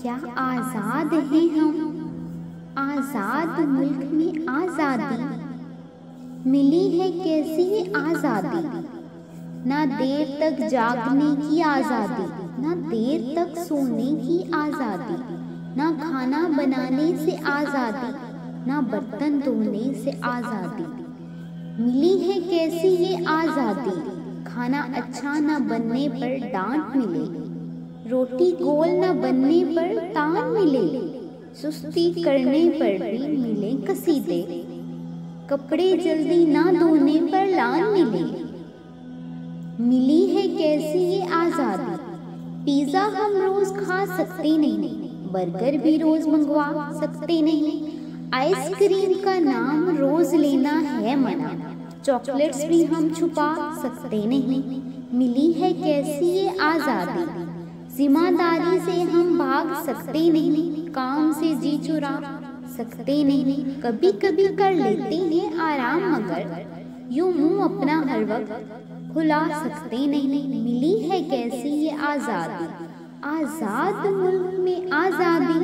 क्या आज़ाद हैं हम? आज़ाद मुल्क में आज़ादी मिली है कैसी ये आज़ादी? ना देर तक जागने की आज़ादी, ना देर तक सोने की आज़ादी, ना खाना बनाने से आज़ादी, ना बर्तन धोने से आज़ादी। मिली है कैसी ये आज़ादी? खाना अच्छा न बनने पर डांट मिले, रोटी गोल न बनने पर तान मिले, सुस्ती करने पर भी मिले कसीदे, कपड़े जल्दी ना धोने पर लान मिले। मिली है कैसी ये आज़ादी? पिज़्ज़ा हम रोज़ खा सकते नहीं, बर्गर भी रोज़ मंगवा सकते नहीं, आइसक्रीम का नाम रोज़ लेना है मना, चॉकलेट्स भी हम छुपा सकते नहीं। मिली है कैसी ये आज़ादी? जिम्मेदारी से हम भाग सकते नहीं, काम से जी चुरा सकते नहीं, कभी कभी कर लेते हैं आराम मगर यूं मुंह अपना हर वक्त खुला सकते नहीं। मिली है कैसी ये आज़ादी? आज़ाद मुल्क में आज़ादी